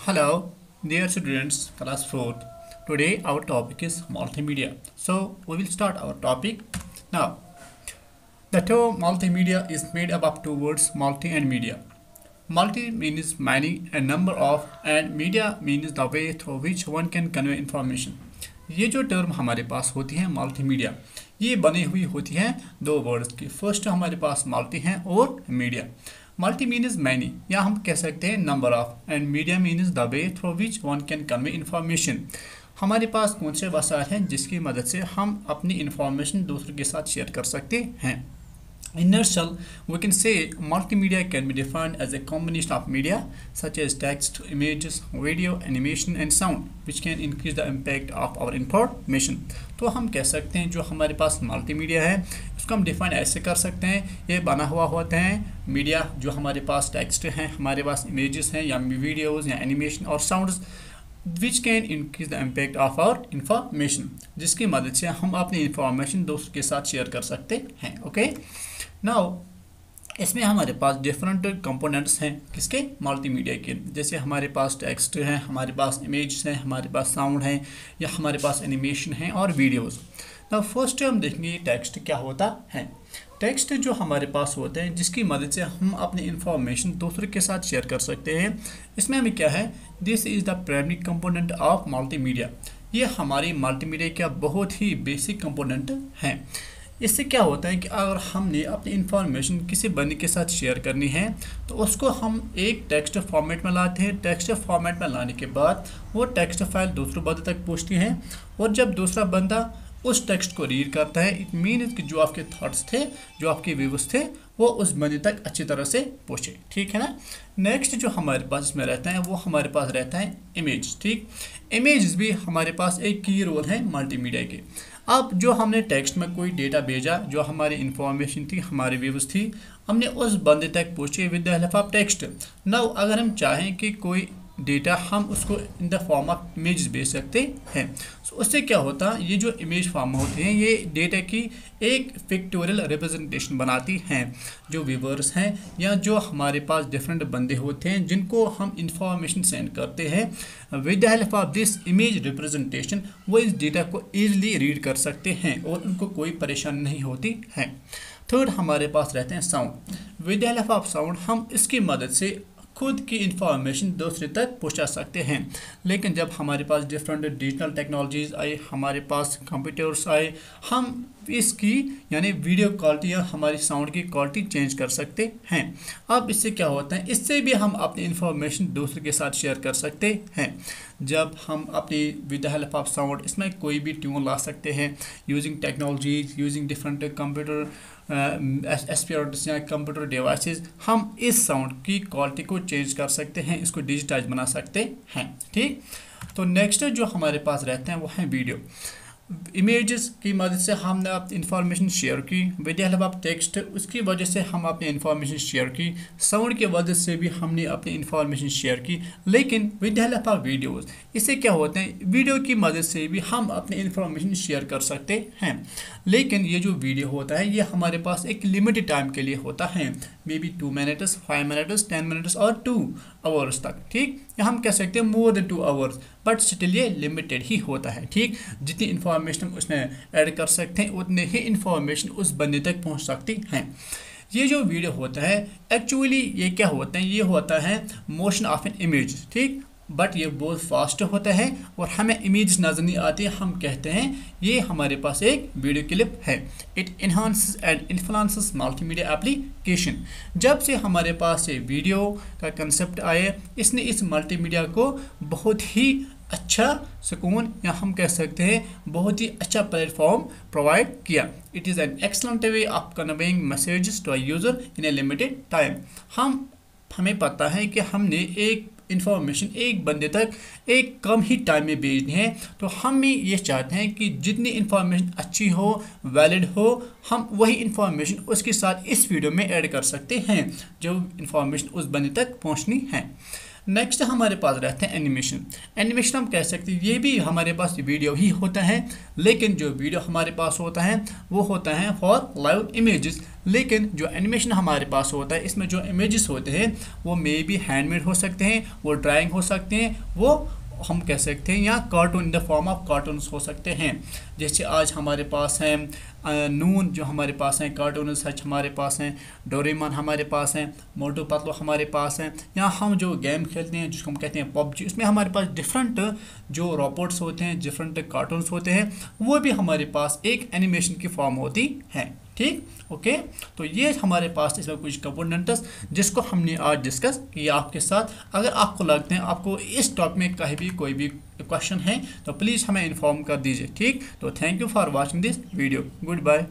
Hello, dear students, class 4th. Today our topic is multimedia. So we will start our topic. Now, the term multimedia is made up of two words, multi and media. Multi means many, a number of, and media means the way through which one can convey information. ये जो term हमारे पास होती है multimedia, ये बनी हुई होती है दो वर्ड्स की. फर्स्ट हमारे पास मल्टी है और मीडिया. मल्टी मीन्स मैनी, या हम कह सकते हैं number of, and media means the way through which one can convey information. हमारे पास कौन से वसाइल हैं जिसकी मदद से हम अपनी इंफॉर्मेशन दूसरों के साथ शेयर कर सकते हैं. In nutshell, we can say multimedia can be defined as a combination of media such as text, images, video, animation and sound which can increase the impact of our information. तो हम कह सकते हैं जो हमारे पास मल्टीमीडिया है उसको हम डिफाइन ऐसे कर सकते हैं, ये बना हुआ होते हैं मीडिया, जो हमारे पास टेक्स्ट हैं, हमारे पास इमेजेस हैं या वीडियोज़ या एनिमेशन और sounds which can increase the impact of our information, जिसकी मदद से हम अपनी इंफॉर्मेशन दोस्तों के साथ शेयर कर सकते हैं. ओके, नाउ इसमें हमारे पास डिफरेंट कंपोनेंट्स हैं किसके, मल्टीमीडिया के. जैसे हमारे पास टेक्स्ट है, हमारे पास इमेज हैं, हमारे पास साउंड है या हमारे पास एनिमेशन है और वीडियोस. नाउ फर्स्ट हम देखेंगे टेक्स्ट क्या होता है. टेक्स्ट जो हमारे पास होते हैं जिसकी मदद से हम अपनी इंफॉर्मेशन दूसरे के साथ शेयर कर सकते हैं. इसमें हमें क्या है, this is the primary component of multimedia. ये हमारी मल्टीमीडिया का बहुत ही बेसिक कंपोनेंट है. इससे क्या होता है कि अगर हमने अपनी इंफॉर्मेशन किसी बंदे के साथ शेयर करनी है तो उसको हम एक टेक्स्ट फॉर्मेट में लाते हैं. टेक्स्ट फॉर्मेट में लाने के बाद वो टेक्स्ट फाइल दूसरे बंदे तक पहुँचती है और जब दूसरा बंदा उस टेक्स्ट को रीड करता है, इट मीन्स कि जो आपके थॉट्स थे, जो आपके व्यूज थे, वो उस बंदे तक अच्छी तरह से पहुँचे. ठीक है ना. नेक्स्ट जो हमारे पास इसमें रहता है वो हमारे पास रहता है इमेज. ठीक, इमेज भी हमारे पास एक की रोल है मल्टीमीडिया के. अब जो हमने टेक्स्ट में कोई डेटा भेजा, जो हमारी इंफॉर्मेशन थी, हमारी व्यूज थी, हमने उस बंदे तक पहुँचे with the help of text. Now अगर हम चाहें कि कोई डेटा हम उसको in the form of image भेज सकते हैं. सो उससे क्या होता है, ये जो इमेज फॉर्म होती हैं ये डेटा की एक पिक्टोरियल रिप्रेजेंटेशन बनाती हैं. जो व्यूवर्स हैं या जो हमारे पास डिफरेंट बंदे होते हैं जिनको हम इंफॉर्मेशन सेंड करते हैं, with the help of this image representation वो इस डेटा को ईजिली रीड कर सकते हैं और उनको कोई परेशानी नहीं होती है. थर्ड हमारे पास रहते हैं sound. With the help of sound हम इसकी मदद से खुद की इंफॉर्मेशन दूसरे तक पहुंचा सकते हैं. लेकिन जब हमारे पास डिफरेंट डिजिटल टेक्नोलॉजीज़ आई, हमारे पास कंप्यूटर्स आए, हम इसकी यानी वीडियो क्वालिटी या हमारी साउंड की क्वालिटी चेंज कर सकते हैं. अब इससे क्या होता है, इससे भी हम अपनी इंफॉर्मेशन दूसरे के साथ शेयर कर सकते हैं. जब हम अपनी with the help of sound इसमें कोई भी ट्यून ला सकते हैं using technologies, using different computer aspirators या कंप्यूटर डिवाइसेस, हम इस साउंड की क्वालिटी को चेंज कर सकते हैं, इसको डिजिटाइज बना सकते हैं. ठीक, तो नेक्स्ट जो हमारे पास रहते हैं वो है वीडियो. इमेजेस की मदद से हमने अपनी इंफॉर्मेशन शेयर की, with the help of text उसकी वजह से हम अपनी इंफॉर्मेशन शेयर की, साउंड की वजह से भी हमने अपनी इंफॉर्मेशन शेयर की. लेकिन with the help of videos इससे क्या होते हैं, वीडियो की मदद से भी हम अपनी इंफॉर्मेशन शेयर कर सकते हैं. लेकिन ये जो वीडियो होता है ये हमारे पास एक लिमिटेड टाइम के लिए होता है, may be 2 minutes, 5 minutes, 10 minutes और 2 आवर्स तक. ठीक, या हम कह सकते हैं more than 2 hours, but still ये लिमिटेड ही होता है. ठीक, जितनी इंफॉर्मेशन हम उसमें ऐड कर सकते हैं उतने ही इंफॉर्मेशन उस बंदे तक पहुंच सकती हैं. ये जो वीडियो होता है एक्चुअली ये क्या होता है, ये होता है मोशन ऑफ एन इमेज. ठीक, बट ये बहुत फास्ट होता है और हमें इमेज नज़र नहीं आती, हम कहते हैं ये हमारे पास एक वीडियो क्लिप है. It enhances and influences multimedia application. जब से हमारे पास ये वीडियो का कंसेप्ट आया, इसने इस मल्टीमीडिया को बहुत ही अच्छा सुकून या हम कह सकते हैं बहुत ही अच्छा प्लेटफॉर्म प्रोवाइड किया. It is an excellent way of conveying messages to a user in a limited time. हमें पता है कि हमने एक इंफॉर्मेशन एक बंदे तक एक कम ही टाइम में भेजनी है, तो हम भी ये चाहते हैं कि जितनी इंफॉर्मेशन अच्छी हो, वैलिड हो, हम वही इंफॉर्मेशन उसके साथ इस वीडियो में ऐड कर सकते हैं जो इंफॉर्मेशन उस बंदे तक पहुंचनी है. नेक्स्ट हमारे पास रहते हैं एनिमेशन। एनिमेशन हम कह सकते हैं ये भी हमारे पास वीडियो ही होता है, लेकिन जो वीडियो हमारे पास होता है वो होता है फॉर लाइव इमेजेस, लेकिन जो एनिमेशन हमारे पास होता है इसमें जो इमेजेस होते हैं वो मे भी हैंडमेड हो सकते हैं, वो ड्राइंग हो सकते हैं, वो हम कह सकते हैं या cartoon in the form of cartoons हो सकते हैं। जैसे आज हमारे पास हैं नून जो हमारे पास हैं, कार्टून सच हमारे पास हैं, डोरेमोन हमारे पास हैं, मोटू पतलू हमारे पास हैं, या हम जो गेम खेलते हैं जिसको हम कहते हैं पबजी, उसमें हमारे पास डिफरेंट जो रोबोट्स होते हैं, डिफरेंट कार्टून्स होते हैं, वो भी हमारे पास एक एनिमेशन की फॉर्म होती है। ठीक, ओके। तो ये हमारे पास इसमें कुछ कंपोनेंट्स जिसको हमने आज डिस्कस किया आपके साथ। अगर आपको लगते हैं आपको इस टॉपिक में कहीं भी कोई भी क्वेश्चन है तो प्लीज़ हमें इन्फॉर्म कर दीजिए। ठीक, तो thank you for watching this video. Good bye.